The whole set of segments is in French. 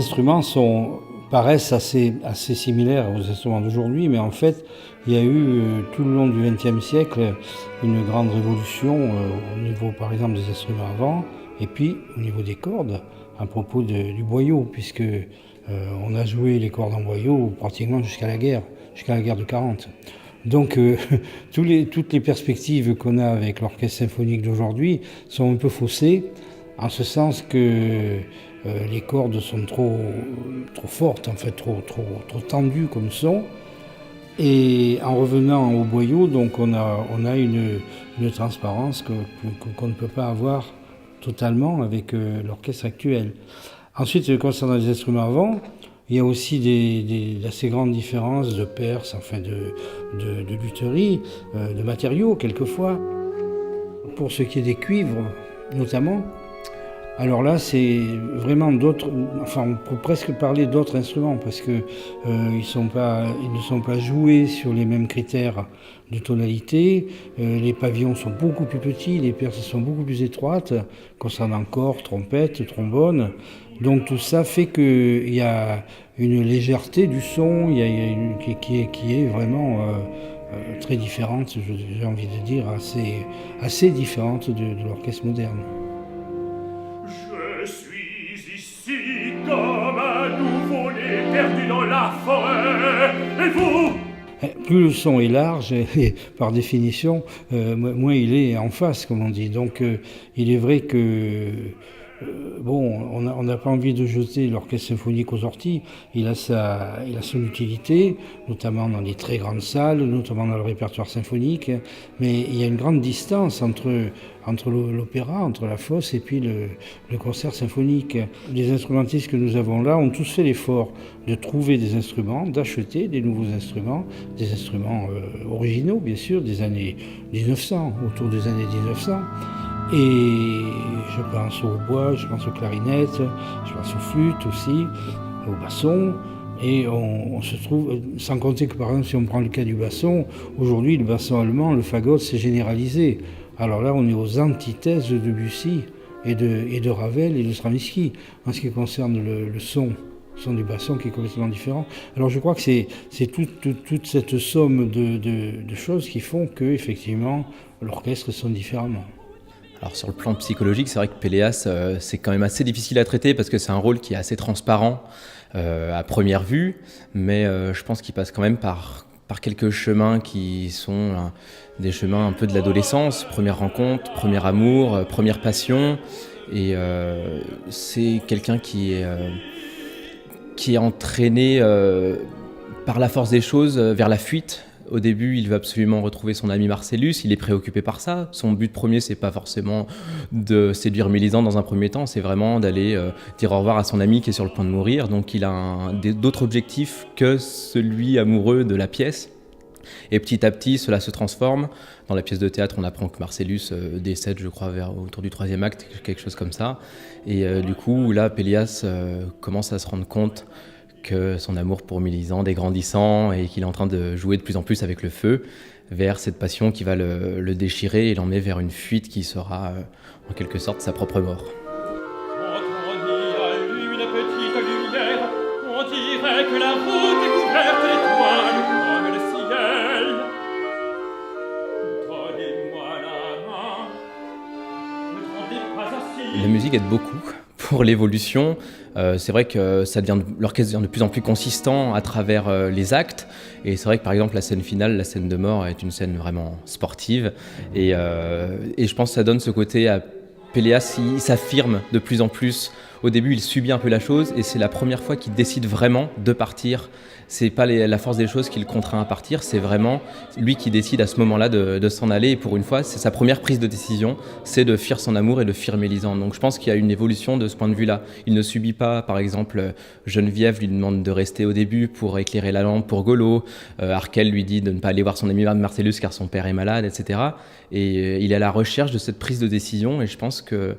instruments paraissent assez similaires aux instruments d'aujourd'hui, mais en fait, il y a eu tout le long du XXe siècle une grande révolution au niveau, par exemple, des instruments à vent, et puis au niveau des cordes, à propos du boyau, puisque on a joué les cordes en boyau pratiquement jusqu'à la guerre de 40. Donc toutes les perspectives qu'on a avec l'orchestre symphonique d'aujourd'hui sont un peu faussées, en ce sens que les cordes sont trop fortes, en fait, trop tendues comme son. Et en revenant au boyau, donc on a une transparence qu'on ne peut pas avoir totalement avec l'orchestre actuel. Ensuite, concernant les instruments à vent, il y a aussi d'assez grandes différences de perce, enfin de lutherie, de matériaux quelquefois. Pour ce qui est des cuivres, notamment, alors là, c'est vraiment d'autres, enfin, on peut presque parler d'autres instruments parce que ils ne sont pas joués sur les mêmes critères de tonalité. Les pavillons sont beaucoup plus petits, les perces sont beaucoup plus étroites, concernant corps, trompette, trombone. Donc tout ça fait qu'il y a une légèreté du son, qui est vraiment très différente, j'ai envie de dire, assez différente de l'orchestre moderne. Je suis ici comme un nouveau-né perdu dans la forêt, et vous? Plus le son est large, et par définition, moins il est en face, comme on dit. Donc il est vrai que on n'a pas envie de jeter l'orchestre symphonique aux orties. Il a son utilité, notamment dans les très grandes salles, notamment dans le répertoire symphonique. Mais il y a une grande distance entre l'opéra, entre la fosse et puis le concert symphonique. Les instrumentistes que nous avons là ont tous fait l'effort de trouver des instruments, d'acheter des nouveaux instruments, des instruments originaux, bien sûr, des années 1900, autour des années 1900. Et je pense au hautbois, je pense aux clarinettes, je pense aux flûtes aussi, au basson. Et on se trouve, sans compter que par exemple si on prend le cas du basson, aujourd'hui le basson allemand, le fagot, s'est généralisé. Alors là on est aux antithèses de Debussy et de Ravel et de Stravinsky en ce qui concerne le son du basson qui est complètement différent. Alors je crois que c'est toute cette somme de choses qui font que effectivement l'orchestre sonne différemment. Alors sur le plan psychologique, c'est vrai que Péléas, c'est quand même assez difficile à traiter parce que c'est un rôle qui est assez transparent à première vue, mais je pense qu'il passe quand même par quelques chemins qui sont des chemins un peu de l'adolescence, première rencontre, premier amour, première passion, et c'est quelqu'un qui est entraîné par la force des choses vers la fuite. Au début, il veut absolument retrouver son ami Marcellus, il est préoccupé par ça. Son but premier, c'est pas forcément de séduire Mélisande dans un premier temps, c'est vraiment d'aller dire au revoir à son ami qui est sur le point de mourir. Donc il a d'autres objectifs que celui amoureux de la pièce. Et petit à petit, cela se transforme. Dans la pièce de théâtre, on apprend que Marcellus décède, je crois, autour du 3e acte, quelque chose comme ça. Et du coup, là, Pélias commence à se rendre compte que son amour pour Mélisande est grandissant et qu'il est en train de jouer de plus en plus avec le feu vers cette passion qui va le déchirer et l'emmener vers une fuite qui sera en quelque sorte sa propre mort. Quand on y allume une petite lumière, on dirait que la route est couverte d'étoiles comme le ciel. Donnez-moi la main, ne tremblez pas ainsi. La musique aide beaucoup pour l'évolution. C'est vrai que l'orchestre devient de plus en plus consistant à travers les actes. Et c'est vrai que par exemple la scène finale, la scène de mort, est une scène vraiment sportive. Et je pense que ça donne ce côté à Péléas, il s'affirme de plus en plus. Au début, il subit un peu la chose et c'est la première fois qu'il décide vraiment de partir. C'est pas la force des choses qui le contraint à partir, c'est vraiment lui qui décide à ce moment-là de s'en aller. Et pour une fois, c'est sa première prise de décision, c'est de fuir son amour et de fuir Mélisande. Donc je pense qu'il y a une évolution de ce point de vue-là. Il ne subit pas, par exemple, Geneviève lui demande de rester au début pour éclairer la lampe pour Golo. Arkel lui dit de ne pas aller voir son ami Marcellus car son père est malade, etc. Et il est à la recherche de cette prise de décision et je pense que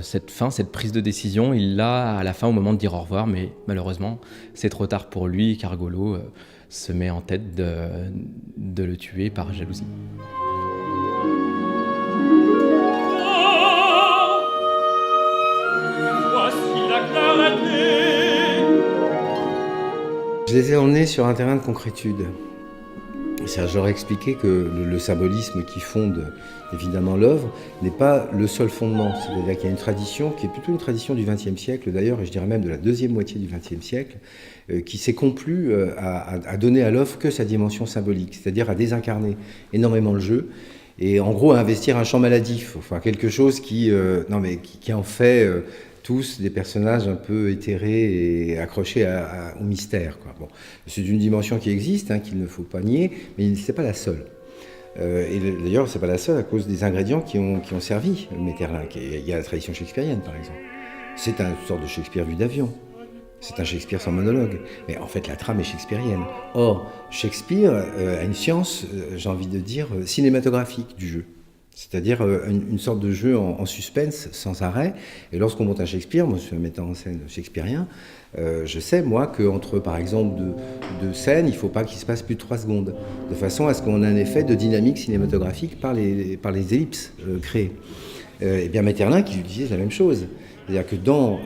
cette prise de décision, il l'a à la fin au moment de dire au revoir, mais malheureusement, c'est trop tard pour lui, car Golo se met en tête de le tuer par jalousie. Voici la clarté. les ai emmenés sur un terrain de concrétude. Je leur ai expliqué que le symbolisme qui fonde évidemment l'œuvre n'est pas le seul fondement. C'est-à-dire qu'il y a une tradition qui est plutôt une tradition du XXe siècle d'ailleurs, et je dirais même de la deuxième moitié du XXe siècle, qui s'est complue à donner à l'œuvre que sa dimension symbolique, c'est-à-dire à désincarner énormément le jeu et en gros à investir un champ maladif, enfin quelque chose qui en fait tous des personnages un peu éthérés et accrochés au mystère, quoi. Bon, c'est une dimension qui existe, qu'il ne faut pas nier, mais c'est pas la seule. Et d'ailleurs, c'est pas la seule à cause des ingrédients qui ont servi Maeterlinck. Il y a la tradition shakespearienne, par exemple. C'est une sorte de Shakespeare vu d'avion. C'est un Shakespeare sans monologue. Mais en fait, la trame est shakespearienne. Or, Shakespeare a une science, j'ai envie de dire, cinématographique du jeu. C'est-à-dire une sorte de jeu en suspense sans arrêt. Et lorsqu'on monte un Shakespeare, moi je suis un metteur en scène shakespearien, je sais moi qu'entre par exemple deux scènes, il ne faut pas qu'il se passe plus de 3 secondes, de façon à ce qu'on ait un effet de dynamique cinématographique par les ellipses créées. Et bien Maeterlinck, il utilise la même chose. C'est-à-dire que dans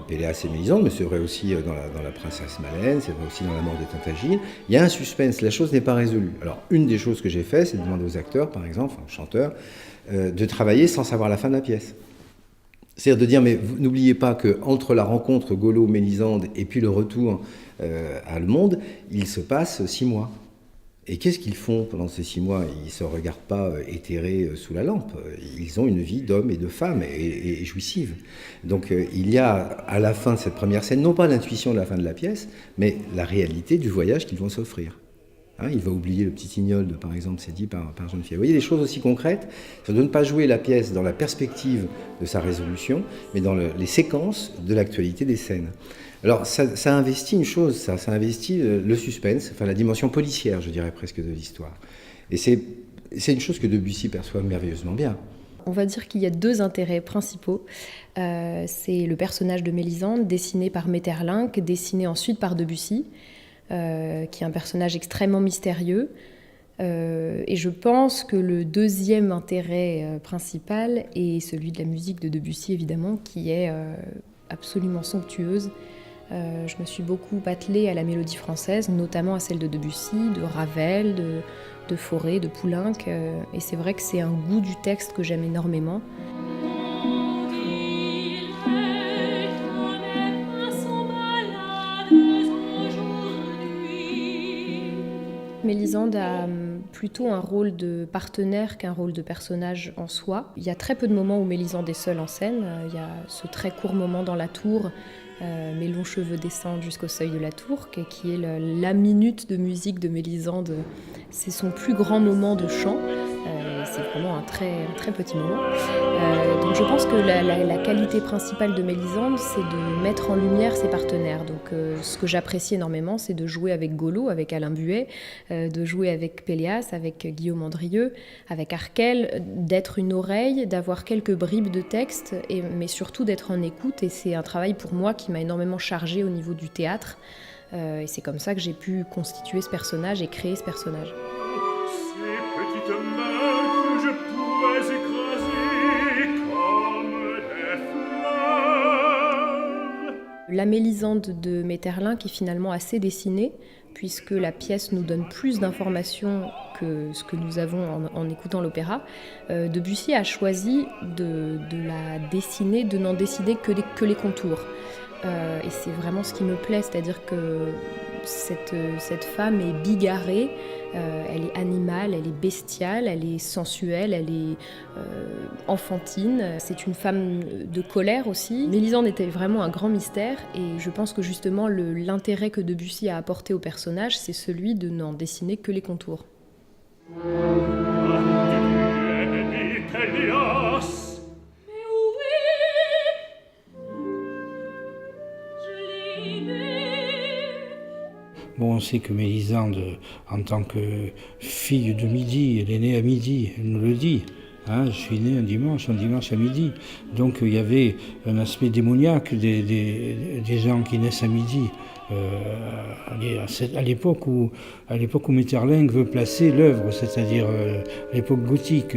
Péléas et Mélisande, mais c'est vrai aussi dans La Princesse Malène, c'est vrai aussi dans La Mort de Tintagiles, il y a un suspense, la chose n'est pas résolue. Alors, une des choses que j'ai fait, c'est de demander aux acteurs, par exemple, aux chanteurs, de travailler sans savoir la fin de la pièce. C'est-à-dire de dire, mais n'oubliez pas qu'entre la rencontre Golo-Mélisande et puis le retour à Le Monde, il se passe 6 mois. Et qu'est-ce qu'ils font pendant ces 6 mois? Ils ne se regardent pas éthérés sous la lampe. Ils ont une vie d'homme et de femme et jouissive. Donc il y a à la fin de cette première scène, non pas l'intuition de la fin de la pièce, mais la réalité du voyage qu'ils vont s'offrir. Il va oublier le petit Ignolde, par exemple, c'est dit par Jeune-Fille. Vous voyez, des choses aussi concrètes, c'est de ne pas jouer la pièce dans la perspective de sa résolution, mais dans les séquences de l'actualité des scènes. Alors, ça investit une chose, ça investit le suspense, enfin la dimension policière, je dirais presque, de l'histoire. Et c'est une chose que Debussy perçoit merveilleusement bien. On va dire qu'il y a 2 intérêts principaux. C'est le personnage de Mélisande, dessiné par Maeterlinck, dessiné ensuite par Debussy, qui est un personnage extrêmement mystérieux. Et je pense que le deuxième intérêt principal est celui de la musique de Debussy, évidemment, qui est absolument somptueuse. Je me suis beaucoup attelée à la mélodie française, notamment à celle de Debussy, de Ravel, de Fauré, de Poulenc. Et c'est vrai que c'est un goût du texte que j'aime énormément. Mélisande a plutôt un rôle de partenaire qu'un rôle de personnage en soi. Il y a très peu de moments où Mélisande est seule en scène. Il y a ce très court moment dans la tour, mes longs cheveux descendent jusqu'au seuil de la tour, qui est la minute de musique de Mélisande. C'est son plus grand moment de chant. C'est vraiment un très petit moment. Donc je pense que la qualité principale de Mélisande, c'est de mettre en lumière ses partenaires. Donc ce que j'apprécie énormément, c'est de jouer avec Golo, avec Alain Buet, de jouer avec Péléas, avec Guillaume Andrieux, avec Arkel, d'être une oreille, d'avoir quelques bribes de texte, mais surtout d'être en écoute. Et c'est un travail pour moi qui m'a énormément chargée au niveau du théâtre. Et c'est comme ça que j'ai pu constituer ce personnage et créer ce personnage. La Mélisande de Maeterlinck est finalement assez dessinée, puisque la pièce nous donne plus d'informations que ce que nous avons en écoutant l'opéra. Debussy a choisi de la dessiner, de n'en décider que les contours. Et c'est vraiment ce qui me plaît, c'est-à-dire que cette femme est bigarrée, elle est animale, elle est bestiale, elle est sensuelle, elle est enfantine. C'est une femme de colère aussi. Mélisande était vraiment un grand mystère et je pense que justement l'intérêt que Debussy a apporté au personnage, c'est celui de n'en dessiner que les contours. Bon, on sait que Mélisande, en tant que fille de midi, elle est née à midi, elle nous le dit. Je suis né un dimanche à midi. Donc il y avait un aspect démoniaque des gens qui naissent à midi. À l'époque où Maeterlinck veut placer l'œuvre, c'est-à-dire l'époque gothique.